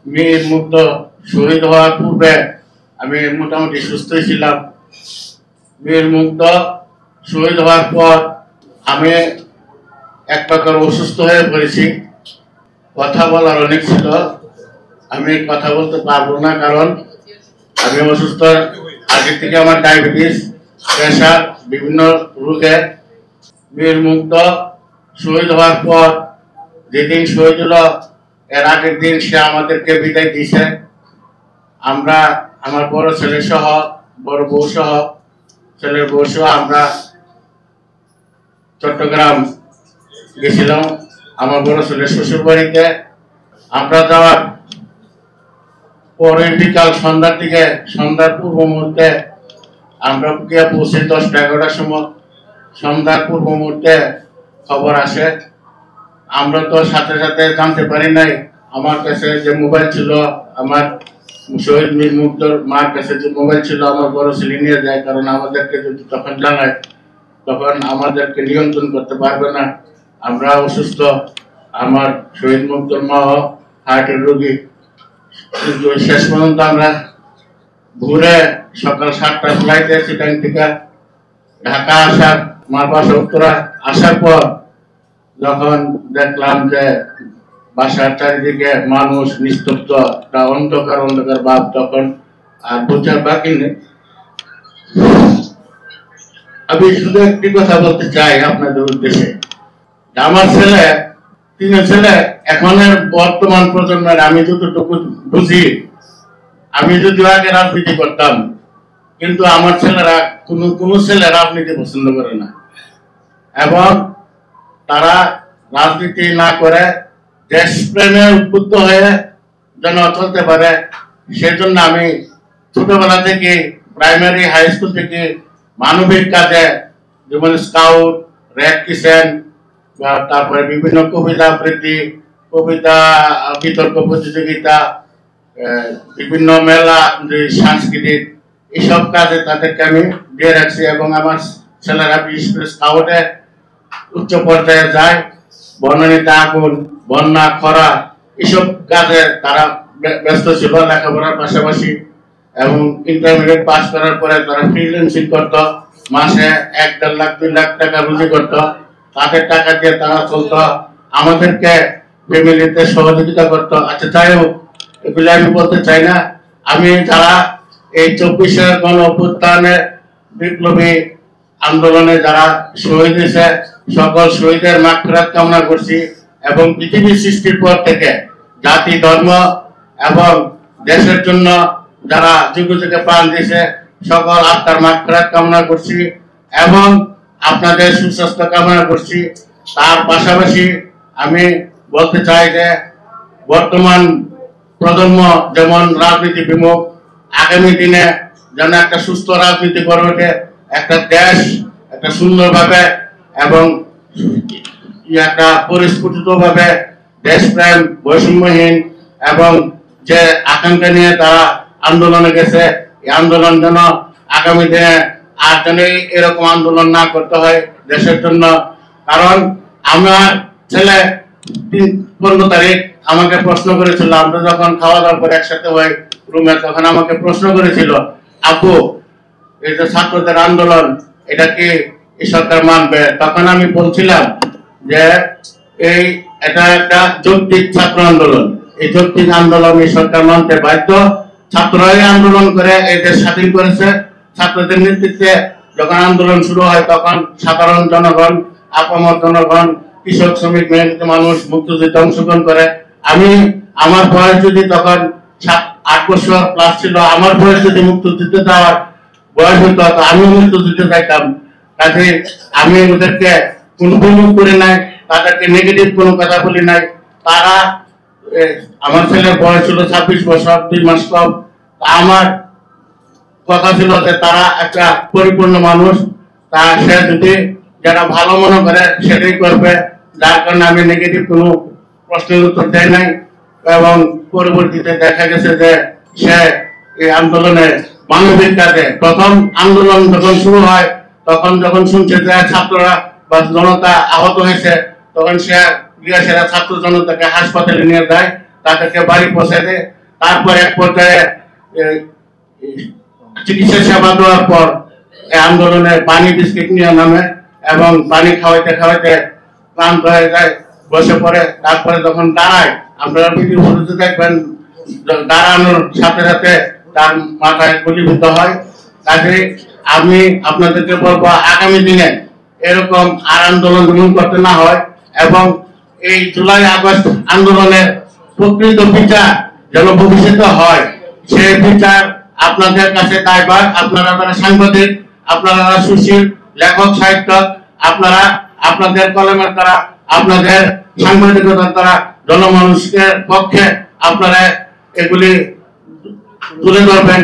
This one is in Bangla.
মীর মুগ্ধ শহীদ হওয়ার পূর্বে আমি মোটামুটি সুস্থই ছিলাম। মীর মুগ্ধ শহীদ হওয়ার পর আমি এক প্রকার অসুস্থ হয়ে পড়েছি। কথা বলার অনেক ছিল, আমি কথা বলতে পারবো না, কারণ আমি অসুস্থ। আগে থেকে আমার ডায়াবেটিস, প্রেশার, বিভিন্ন রোগে। মীর মুগ্ধ শহীদ হওয়ার পর যেদিন শহীদ হলো, এর আগের দিন সে আমাদেরকে বিদায় দিয়েছে। আমরা, আমার বড় ছেলে সহ, বড় বউ সহ, ছেলের বউ সহ আমরা চট্টগ্রাম গেছিলাম আমার বড় ছেলের শ্বশুর বাড়িতে। আমরা যাওয়ার পরে বিকাল সন্ধ্যার দিকে, সন্ধ্যার পূর্ব মুহূর্তে আমরা গিয়ে পৌঁছে 10টা-11টার সময়। সন্ধ্যার পূর্ব মুহূর্তে খবর আসে। আমরা তো সাথে সাথে জানতে পারি নাই। আমার কাছে যে মোবাইল ছিল, আমার শহীদ মীর মুগ্ধর মার কাছে যে মোবাইল ছিল, আমার বড় ছেলে নিয়ে যায়, কারণ আমাদেরকে যদি তখন জানায় তখন আমাদেরকে নিয়ন্ত্রণ করতে পারবে না। আমরা অসুস্থ, আমার শহীদ মুগ্ধর মা হার্টের রোগী। কিন্তু শেষ পর্যন্ত আমরা ঘুরে সকাল 7টার ফ্লাইটে চিটাং থেকে ঢাকা আসার, মার বাসা উত্তরা আসার পর যখন দেখলাম যে বাসার চারিদিকে মানুষ নিস্তব্ধ, অন্ধকার অন্ধকার ভাব, তখন আর বোঝার বাকি নেই। আমি শুধু একটি কথা বলতে চাই আপনাদের উদ্দেশ্যে, আমার ছেলে, 3 ছেলে, এখনের বর্তমান প্রজন্মের আমি যতটুকু বুঝি, আমি যদি আগে রাজনীতি করতাম, কিন্তু আমার ছেলেরা কোনো ছেলে রাজনীতি পছন্দ করে না, এবং তারা রাজনীতি না করে দেশপ্রেমে উদ্বুদ্ধ হয়ে যেন চলতে পারে, সেজন্য আমি ছোটবেলা থেকে, প্রাইমারি হাই স্কুল থেকে মানবিক কাজে, যেমন স্কাউট, রেড কিচেন, তারপরে বিভিন্ন কবিতা আবৃত্তি, কবিতা বিতর্ক প্রতিযোগিতা, বিভিন্ন মেলা, সাংস্কৃতিক, এইসব কাজে তাদেরকে আমি দিয়ে রাখছি। এবং আমার ছেলেরা বিশেষ করে স্কাউটে উচ্চ পর্যায়ে যায়। বনানীতে আগুন, বন্যা, খরা, এইসব কাজে তারা ব্যস্ত ছিল লেখাপড়ার পাশাপাশি। এবং ইন্টারমিডিয়েট পাস করার পরে তারা ফ্রিল্যান্সিং করতো, মাসে 1-1.5 লাখ 2 লাখ টাকা রুজি করতো। তাদের টাকা দিয়ে তারা চলতো, আমাদেরকে ফ্যামিলিতে সহযোগিতা করতো। আচ্ছা, যাই হোক, এগুলো আমি বলতে চাই না। আমি যারা এই 24-এর গণ অভ্যুত্থানে, বিপ্লবী আন্দোলনে যারা শহীদ হয়েছে, সকল শহীদের মাগফিরাত কামনা করছি। এবং পৃথিবী সৃষ্টির পর থেকে জাতি, ধর্ম এবং দেশের জন্য যারা যুগে যুগে প্রাণ দিয়েছে, সকল আত্মার মাগফিরাত কামনা করছি এবং আপনাদের সুস্বাস্থ্য কামনা করছি। তার পাশাপাশি আমি বলতে চাই যে বর্তমান প্রজন্ম যেমন রাজনীতি বিমুখ, আগামী দিনে যেন একটা সুস্থ রাজনীতি করে ওঠে, একটা দেশ একটা সুন্দরভাবে এবং একটা পরিস্ফুটিতভাবে দেশপ্রেম, বৈষম্যহীন এবং যে আকাঙ্ক্ষা নিয়ে তারা আন্দোলনে গেছে, এই আন্দোলন যেন আগামী দিনে আর যেন এরকম আন্দোলন না করতে হয় দেশের জন্য। কারণ আমার ছেলে 15 তারিখ আমাকে প্রশ্ন করেছিল, আমরা যখন খাওয়া দাওয়ার পর একসাথে হই রুমে, তখন আমাকে প্রশ্ন করেছিল, আপু, এই যে ছাত্রদের আন্দোলন, এটা কি এই সরকার মানবে? তখন আমি বলছিলাম যে এটা একটা যৌক্তিক ছাত্র আন্দোলন, এই যৌক্তিক আন্দোলন এই সরকার মানতে বাধ্য। ছাত্ররাই আন্দোলন করে এই দেশ স্বাধীন করেছে। ছাত্রদের নেতৃত্বে যখন আন্দোলন শুরু হয়, তখন সাধারণ জনগণ, আপামর জনগণ, কৃষক, শ্রমিক, মেহনতি মানুষ মুক্তিযুদ্ধে অংশগ্রহণ করে। আমি, আমার বয়স যদি তখন 7-8 বছর প্লাস ছিল, আমার বয়স যদি মুক্তিযুদ্ধে যাওয়ার বয়স হতো, আমি মুক্তিযুদ্ধে যাইতাম। কাজে আমি ওদেরকে কোনো বিমুখ করে নাই, তাদেরকে নেগেটিভ কোনো কথা বলি নাই। তারা, আমার ছেলের বয়স ছিল 26 বছর 2 মাস কম। আমার কথা ছিল যে তারা একটা পরিপূর্ণ মানুষ, তা সে যদি যেটা ভালো মনে করে সেটাই করবে, যার কারণে আমি নেগেটিভ কোনো প্রশ্নের উত্তর দেয় নাই। এবং পরবর্তীতে দেখা গেছে যে সে এই আন্দোলনে মানবিক কাজে, প্রথম আন্দোলন যখন শুরু হয়, তখন যখন শুনছে যে ছাত্ররা বা জনতা আহত হয়েছে, তখন সে ছাত্র জনতাকে হাসপাতালে নিয়ে যায়। তাদেরকে বাড়ি পৌঁছে দেয়। তারপর এক পর্যায়ে চিকিৎসা সেবা দেওয়ার পর এই আন্দোলনে পানি বিস্কিট নিয়ে নামে এবং পানি খাওয়াইতে খাওয়াইতে ক্লান্ত হয়ে যায়, বসে পড়ে। তারপরে যখন দাঁড়ায়, আপনারা ভিডিও ফুটেজে দেখবেন, দাঁড়ানোর সাথে সাথে তার মাথায় গুলিবিদ্ধ হয়। কাজে আমি আপনাদেরকে বলবো, আগামী দিনে এরকম আর আন্দোলন করতে না হয় এবং এই জুলাই আগস্ট আন্দোলনের প্রকৃত বিচার যেন ভবিষ্যতে হয়, সেই বিচার আপনাদের কাছে দায়ভার। আপনারা যারা সাংবাদিক, আপনারা সুশীল লেখক সাহিত্যক, আপনারা আপনাদের কলমের দ্বারা, আপনাদের সাংবাদিকতার দ্বারা জনমানুষের পক্ষে আপনারা এগুলি তুলে ধরবেন।